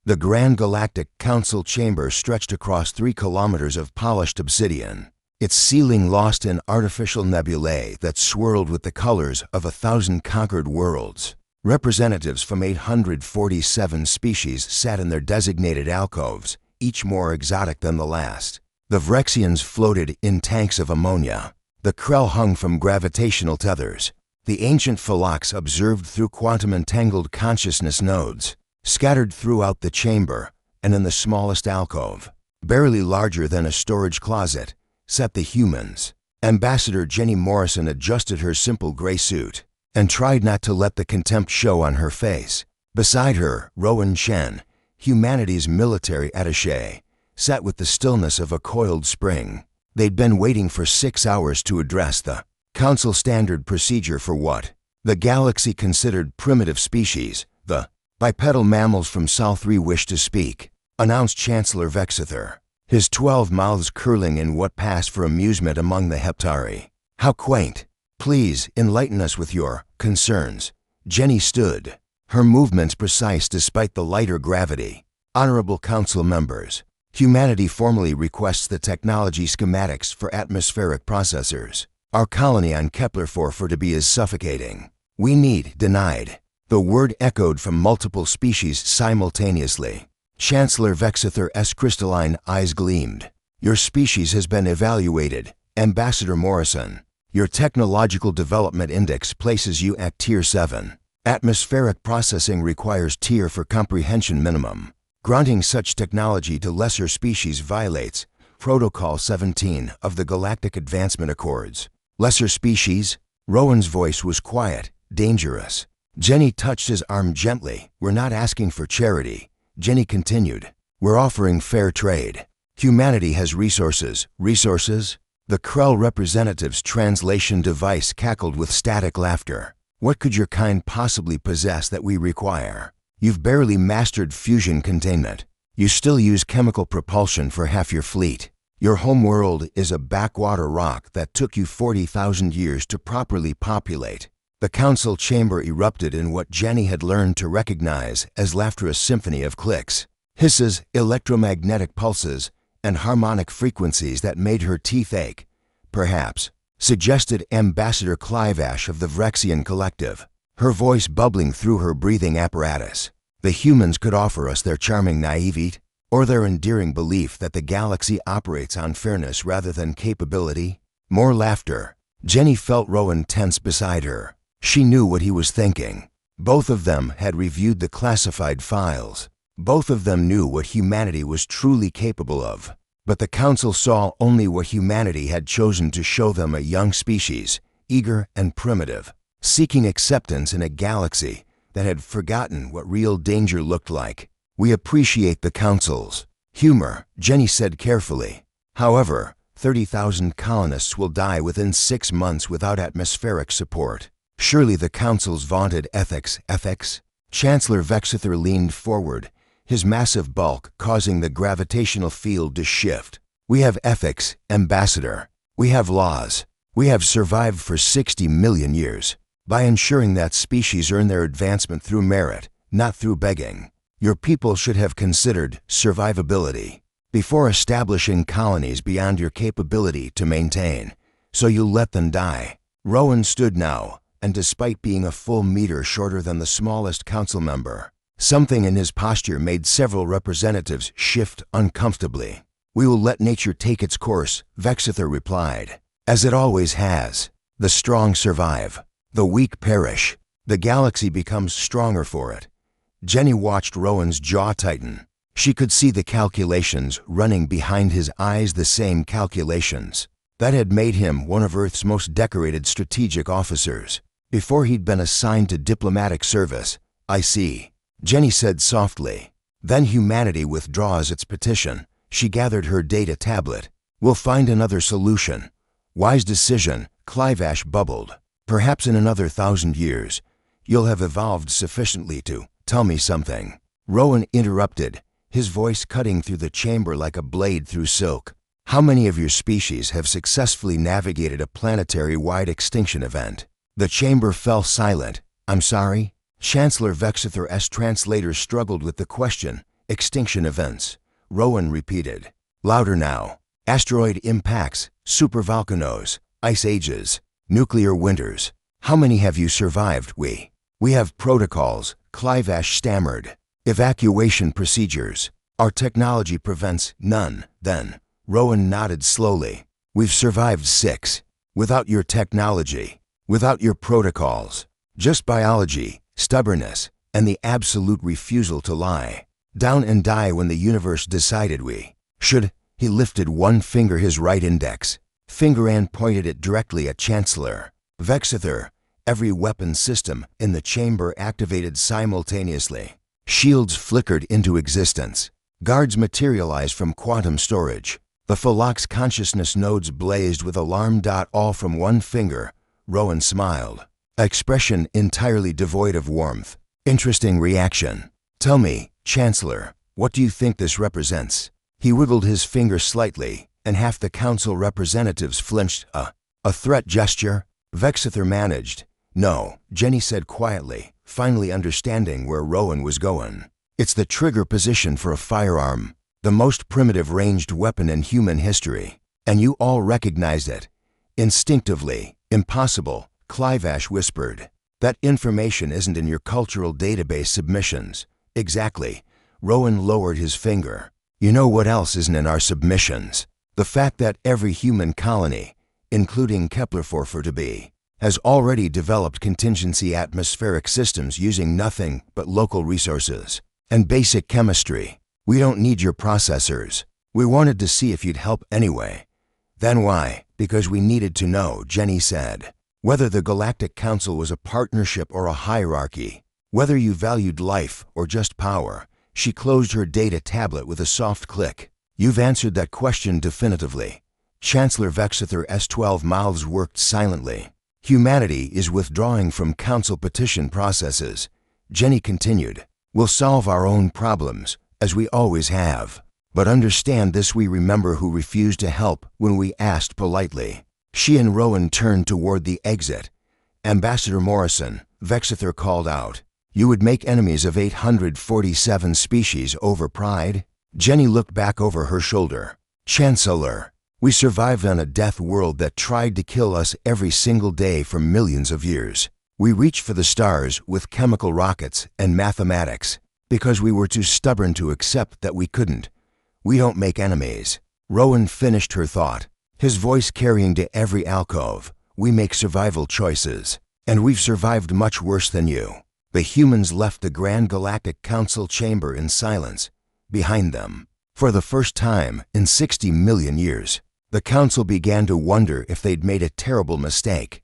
The Grand Galactic Council chamber stretched across 3 kilometers of polished obsidian, its ceiling lost in artificial nebulae that swirled with the colors of 1,000 conquered worlds. Representatives from 847 species sat in their designated alcoves, each more exotic than the last. The Vrexians floated in tanks of ammonia. The Krell hung from gravitational tethers. The ancient Phlox observed through quantum-entangled consciousness nodes. Scattered throughout the chamber, and in the smallest alcove, barely larger than a storage closet, sat the humans. Ambassador Jenny Morrison adjusted her simple gray suit and tried not to let the contempt show on her face. Beside her, Rowan Shen, humanity's military attaché, sat with the stillness of a coiled spring. They'd been waiting for 6 hours to address the Council standard procedure for what the galaxy considered primitive species. The bipedal mammals from Sol 3 wish to speak, announced Chancellor Vexither, his 12 mouths curling in what passed for amusement among the Heptari. How quaint. Please enlighten us with your concerns. Jenny stood, her movements precise despite the lighter gravity. Honorable Council members, humanity formally requests the technology schematics for atmospheric processors. Our colony on Kepler-4 to be is suffocating. We need denied. The word echoed from multiple species simultaneously. Chancellor Vexither's crystalline eyes gleamed. Your species has been evaluated, Ambassador Morrison. Your technological development index places you at Tier 7. Atmospheric processing requires Tier for comprehension minimum. Granting such technology to lesser species violates Protocol 17 of the Galactic Advancement Accords. Lesser species? Rowan's voice was quiet, dangerous. Jenny touched his arm gently. We're not asking for charity. Jenny continued. We're offering fair trade. Humanity has resources. Resources? The Krell representative's translation device cackled with static laughter. What could your kind possibly possess that we require? You've barely mastered fusion containment. You still use chemical propulsion for half your fleet. Your homeworld is a backwater rock that took you 40,000 years to properly populate. The council chamber erupted in what Jenny had learned to recognize as laughter, a symphony of clicks, hisses, electromagnetic pulses, and harmonic frequencies that made her teeth ache. Perhaps, suggested Ambassador Clivash of the Vrexian Collective, her voice bubbling through her breathing apparatus. The humans could offer us their charming naivete, or their endearing belief that the galaxy operates on fairness rather than capability. More laughter. Jenny felt Rowan tense beside her. She knew what he was thinking. Both of them had reviewed the classified files. Both of them knew what humanity was truly capable of. But the Council saw only what humanity had chosen to show them, a young species, eager and primitive, seeking acceptance in a galaxy that had forgotten what real danger looked like. We appreciate the Council's humor, Jenny said carefully. However, 30,000 colonists will die within 6 months without atmospheric support. Surely the Council's vaunted ethics. Chancellor Vexither leaned forward, his massive bulk causing the gravitational field to shift. We have ethics, Ambassador. We have laws. We have survived for 60 million years by ensuring that species earn their advancement through merit, not through begging. Your people should have considered survivability before establishing colonies beyond your capability to maintain, so you let them die. Rowan stood now, and despite being a full meter shorter than the smallest council member, something in his posture made several representatives shift uncomfortably. We will let nature take its course, Vexither replied, as it always has. The strong survive. The weak perish. The galaxy becomes stronger for it. Jenny watched Rowan's jaw tighten. She could see the calculations running behind his eyes, the same calculations that had made him one of Earth's most decorated strategic officers before he'd been assigned to diplomatic service. I see, Jenny said softly. Then humanity withdraws its petition. She gathered her data tablet. We'll find another solution. Wise decision, Clivash bubbled. Perhaps in another 1,000 years, you'll have evolved sufficiently to tell me something. Rowan interrupted, his voice cutting through the chamber like a blade through silk. How many of your species have successfully navigated a planetary-wide extinction event? The chamber fell silent. I'm sorry? Chancellor Vexither's translator struggled with the question, Extinction events. Rowan repeated. Louder now. Asteroid impacts, supervolcanoes, ice ages, nuclear winters. How many have you survived? We have protocols, Clivash stammered. Evacuation procedures. Our technology prevents none, then. Rowan nodded slowly. We've survived 6. Without your technology. Without your protocols. Just biology, stubbornness, and the absolute refusal to lie. Down and die when the universe decided we should. He lifted one finger, his right index finger, and pointed it directly at Chancellor Vexither. Every weapon system in the chamber activated simultaneously. Shields flickered into existence. Guards materialized from quantum storage. The Phlox consciousness nodes blazed with alarm. All from one finger. Rowan smiled. Expression entirely devoid of warmth. Interesting reaction. Tell me, Chancellor, what do you think this represents? He wiggled his finger slightly, and half the council representatives flinched. A threat gesture? Vexither managed. No, Jenny said quietly, finally understanding where Rowan was going. It's the trigger position for a firearm, the most primitive ranged weapon in human history. And you all recognized it. Instinctively. Impossible, Clivash whispered. That information isn't in your cultural database submissions. Exactly. Rowan lowered his finger. You know what else isn't in our submissions? The fact that every human colony, including Kepler-4 has already developed contingency atmospheric systems using nothing but local resources and basic chemistry. We don't need your processors. We wanted to see if you'd help anyway. Then why? Because we needed to know, Jenny said. Whether the Galactic Council was a partnership or a hierarchy. Whether you valued life or just power. She closed her data tablet with a soft click. You've answered that question definitively. Chancellor Vexither S12 mouths worked silently. Humanity is withdrawing from council petition processes. Jenny continued. We'll solve our own problems, as we always have. But understand this, we remember who refused to help when we asked politely. She and Rowan turned toward the exit. Ambassador Morrison, Vexither called out. You would make enemies of 847 species over pride? Jenny looked back over her shoulder. Chancellor, we survived on a death world that tried to kill us every single day for millions of years. We reached for the stars with chemical rockets and mathematics because we were too stubborn to accept that we couldn't. We don't make enemies. Rowan finished her thought, his voice carrying to every alcove. We make survival choices, and we've survived much worse than you. The humans left the Grand Galactic Council chamber in silence. Behind them, for the first time in 60 million years, the council began to wonder if they'd made a terrible mistake.